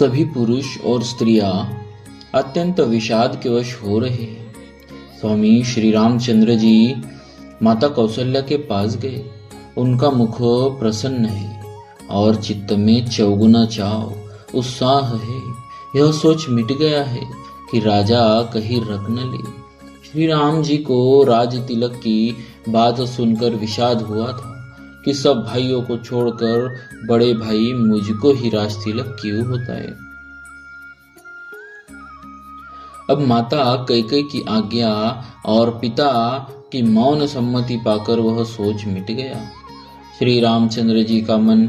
सभी पुरुष और स्त्रियां अत्यंत विषाद के वश हो रहे हैं। स्वामी श्री रामचंद्र जी माता कौशल्या के पास गए। उनका मुख प्रसन्न है और चित्त में चौगुना चाव उत्साह है। यह सोच मिट गया है कि राजा कहीं रख न ले। श्री राम जी को राज तिलक की बात सुनकर विषाद हुआ था कि सब भाइयों को छोड़कर बड़े भाई मुझको ही राज तिलक क्यों होता है। अब माता कैकेयी की आज्ञा और पिता की मौन सम्मति पाकर वह सोच मिट गया। श्री रामचंद्र जी का मन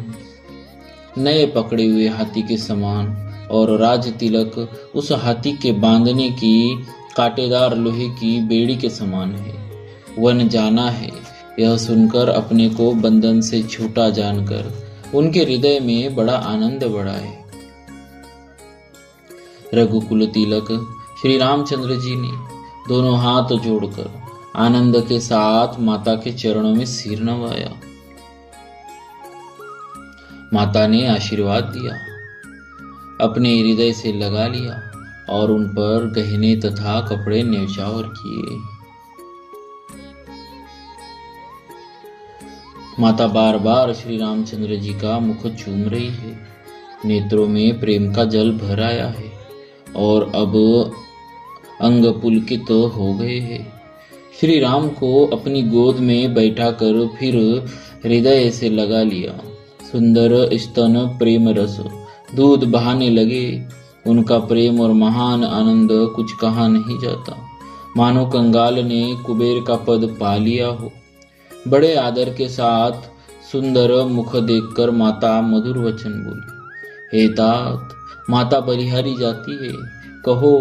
नए पकड़े हुए हाथी के समान और राज तिलक उस हाथी के बांधने की कांटेदार लोहे की बेड़ी के समान है। वन जाना है, यह सुनकर अपने को बंधन से छूटा जानकर उनके हृदय में बड़ा आनंद बढ़ा है। रघुकुल तिलक श्री रामचंद्र जी ने दोनों हाथ जोड़कर आनंद के साथ माता के चरणों में सिर नवाया। माता ने आशीर्वाद दिया, अपने हृदय से लगा लिया और उन पर गहने तथा कपड़े न्यौछावर किए। माता बार बार श्री रामचंद्र जी का मुख चूम रही है। नेत्रों में प्रेम का जल भर आया है और अब अंग पुलकित हो गए हैं। श्री राम को अपनी गोद में बैठाकर फिर हृदय से लगा लिया। सुंदर स्तन प्रेम रस दूध बहाने लगे। उनका प्रेम और महान आनंद कुछ कहा नहीं जाता, मानो कंगाल ने कुबेर का पद पा लिया हो। बड़े आदर के साथ सुंदर मुख देखकर माता मधुर वचन बोली, हे तात, माता बलिहारी जाती है, कहो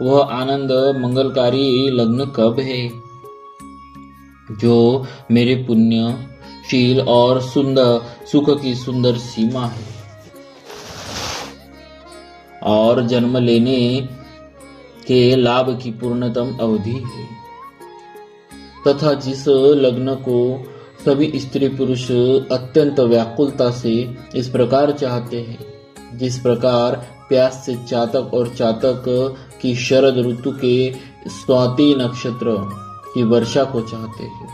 वह आनंद मंगलकारी लग्न कब है जो मेरे पुण्यशील और सुंदर सुख की सुंदर सीमा है और जन्म लेने के लाभ की पूर्णतम अवधि है, तथा जिस लग्न को सभी स्त्री पुरुष अत्यंत व्याकुलता से इस प्रकार चाहते हैं जिस प्रकार प्यास से चातक और चातक की शरद ऋतु के स्वाति नक्षत्र की वर्षा को चाहते हैं।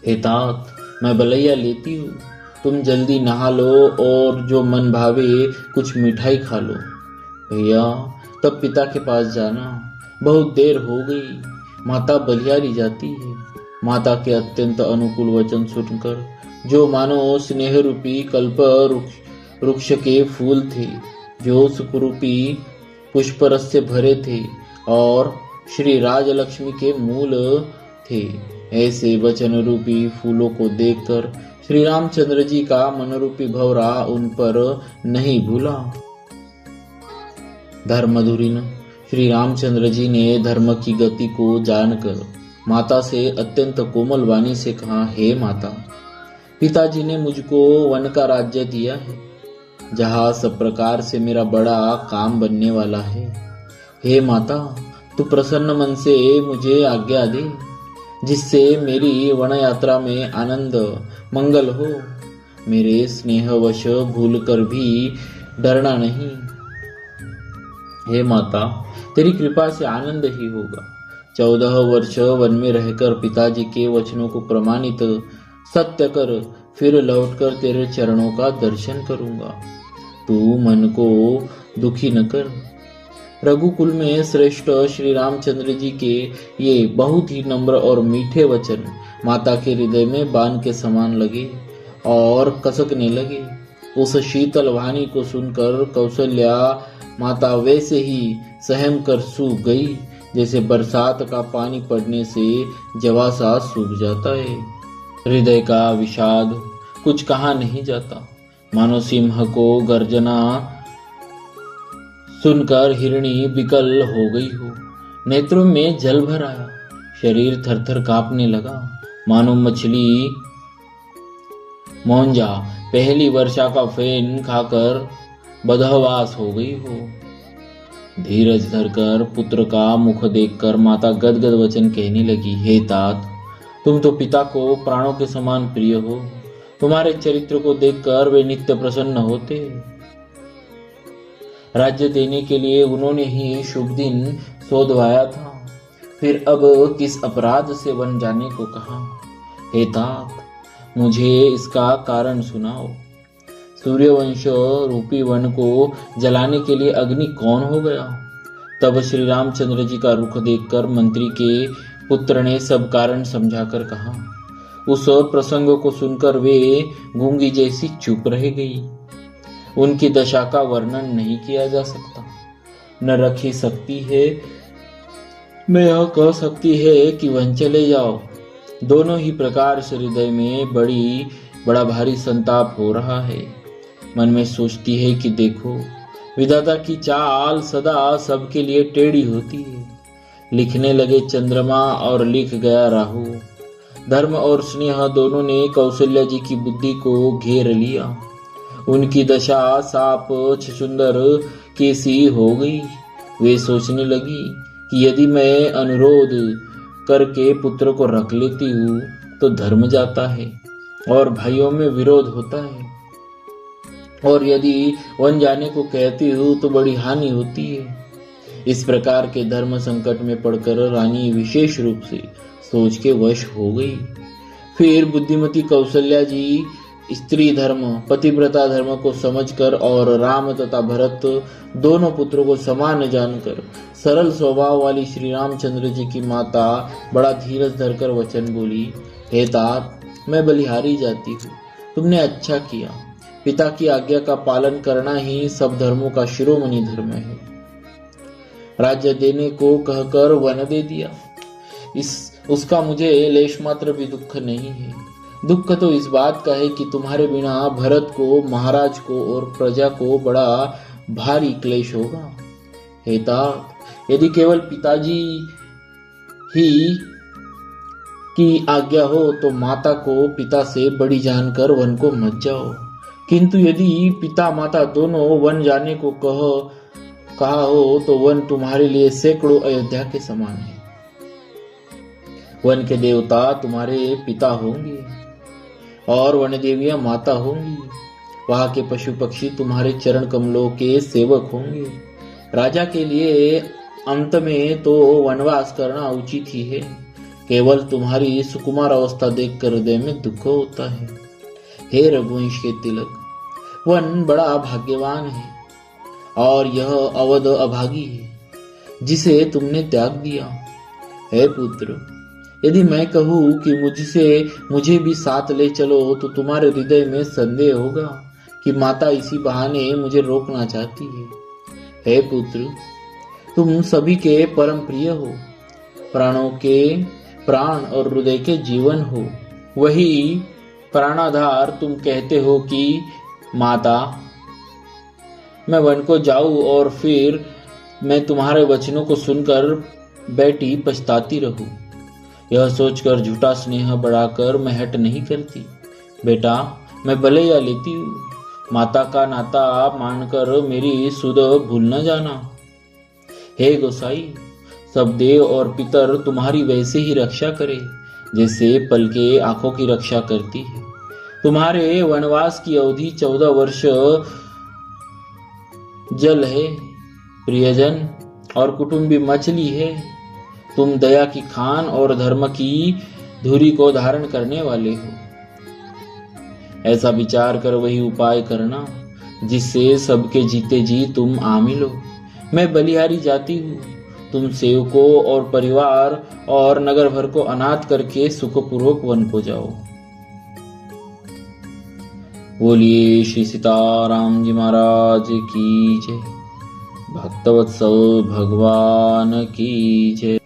हे तात, मैं बलैया लेती हूँ, तुम जल्दी नहा लो और जो मन भावे कुछ मिठाई खा लो। भैया, तब पिता के पास जाना, बहुत देर हो गई, माता बलिहारी जाती है। माता के अत्यंत अनुकूल वचन सुनकर जो मानो स्नेह रूपी कल्प वृक्ष के फूल थे, जो सुखरूपी पुष्परस से भरे थे और श्री राजलक्ष्मी के मूल थे, ऐसे वचन रूपी फूलों को देखकर श्री रामचंद्र जी का मनरूपी भंवरा उन पर नहीं भूला। धर्मधुरीन श्री रामचंद्र जी ने धर्म की गति को जानकर माता से अत्यंत कोमल वाणी से कहा, हे माता, पिताजी ने मुझको वन का राज्य दिया है जहाँ सब प्रकार से मेरा बड़ा काम बनने वाला है। हे माता, तू प्रसन्न मन से मुझे आज्ञा दे जिससे मेरी वन यात्रा में आनंद मंगल हो। मेरे स्नेहवश भूल कर भी डरना नहीं। हे माता, तेरी कृपा से आनंद ही होगा। 14 वर्ष वन में रहकर पिताजी के वचनों को प्रमाणित सत्य कर फिर लौटकर तेरे चरणों का दर्शन करूंगा। तू मन को दुखी न कर। रघुकुल में श्रेष्ठ श्री रामचंद्र जी के ये बहुत ही नम्र और मीठे वचन माता के हृदय में बाण के समान लगे और कसकने लगे। उस शीतल वाणी को सुनकर कौशल्या माता वैसे ही सहम कर सूख गई जैसे बरसात का पानी पड़ने से जवा सा सूख जाता है। हृदय का विषाद कुछ कहा नहीं जाता, मानो सिंह को गर्जना सुनकर हिरणी विकल हो गई हो। नेत्रों में जल भर आया, शरीर थरथर कांपने लगा, मानो मछली मौंजा पहली वर्षा का फेन खाकर बदहवास हो गई हो। धीरज धरकर पुत्र का मुख देखकर माता गदगद वचन कहने लगी, हे तात, तुम तो पिता को प्राणों के समान प्रिय हो। तुम्हारे चरित्र को देखकर वे नित्य प्रसन्न होते। राज्य देने के लिए उन्होंने ही शुभ दिन सोधवाया था, फिर अब किस अपराध से वन जाने को कहा? हे तात, मुझे इसका कारण सुनाओ। सूर्यवंश रूपी वन को जलाने के लिए अग्नि कौन हो गया? तब श्री रामचंद्र जी का रुख देखकर मंत्री के पुत्र ने सब कारण समझाकर कहा। उस प्रसंग को सुनकर वे गूंगी जैसी चुप रह गई। उनकी दशा का वर्णन नहीं किया जा सकता। न रखी सकती है, न यह कह सकती है कि वहीं चले जाओ। दोनों ही प्रकार से हृदय में बड़ा भारी संताप हो रहा है। मन में सोचती है कि देखो, विधाता की चाल सदा सबके लिए टेढ़ी होती है। लिखने लगे चंद्रमा और लिख गया राहु। धर्म और स्नेह दोनों ने कौशल्या जी की बुद्धि को घेर लिया। उनकी दशा साप छछुंदर की सी हो गई। वे सोचने लगी कि यदि मैं अनुरोध करके पुत्र को रख लेती हूँ तो धर्म जाता है और भाइयों में विरोध होता है, और यदि वन जाने को कहती हूँ तो बड़ी हानि होती है। इस प्रकार के धर्म संकट में पड़कर रानी विशेष रूप से सोच के वश हो गई। फिर बुद्धिमती कौशल्या जी स्त्री धर्म, पतिव्रता धर्म को समझकर और राम तथा भरत दोनों पुत्रों को समान जानकर सरल स्वभाव वाली श्री रामचंद्र जी की माता बड़ा धीरज धरकर वचन बोली। हे तात, मैं बलिहारी जाती हूँ, तुमने अच्छा किया। पिता की आज्ञा का पालन करना ही सब धर्मों का शिरोमणि धर्म है। राज्य देने को कहकर वन दे दिया, उसका मुझे लेश मात्र भी दुख नहीं है। दुख तो इस बात का है कि तुम्हारे बिना भरत को, महाराज को और प्रजा को बड़ा भारी क्लेश होगा। हे तात, यदि केवल पिताजी ही की आज्ञा हो तो माता को पिता से बड़ी जानकर वन को मत जाओ, किंतु यदि पिता माता दोनों वन जाने को कहा हो तो वन तुम्हारे लिए सैकड़ों अयोध्या के समान है। वन के देवता तुम्हारे पिता होंगे और वन देवियां माता होंगी। वहां के पशु पक्षी तुम्हारे चरण कमलों के सेवक होंगे। राजा के लिए अंत में तो वनवास करना उचित ही है। केवल तुम्हारी सुकुमार अवस्था देखकर हृदय में दुख होता है। हे रघुवंश के तिलक, वन बड़ा भाग्यवान है और यह अवध अभागी है जिसे तुमने त्याग दिया। हे पुत्र, यदि मैं कहूँ कि मुझे भी साथ ले चलो तो तुम्हारे हृदय में संदेह होगा कि माता इसी बहाने मुझे रोकना चाहती है। हे पुत्र, तुम सभी के परम प्रिय हो, प्राणों के प्राण और हृदय के जीवन हो। वही प्राणाधार तुम कहते हो कि माता, मैं वन को जाऊं और फिर मैं तुम्हारे वचनों को सुनकर बैठी पछताती रहूं। यह सोचकर झूठा स्नेह बढ़ाकर मैं हट नहीं करती। बेटा, मैं भले या लेती हूँ, माता का नाता मानकर मेरी सुध भूल न जाना। हे गोसाई, सब देव और पितर तुम्हारी वैसे ही रक्षा करे जैसे पल के आंखों की रक्षा करती है। तुम्हारे वनवास की अवधि 14 वर्ष जल है, प्रियजन और कुटुंबी मछली है। तुम दया की खान और धर्म की धुरी को धारण करने वाले हो। ऐसा विचार कर वही उपाय करना जिससे सबके जीते जी तुम आ मिलो। मैं बलिहारी जाती हूँ, तुम सेवकों और परिवार और नगर भर को अनाथ करके सुखपूर्वक वन को जाओ। बोलिए श्री सीताराम जी महाराज की जय। भक्तवत्सल भगवान की जय।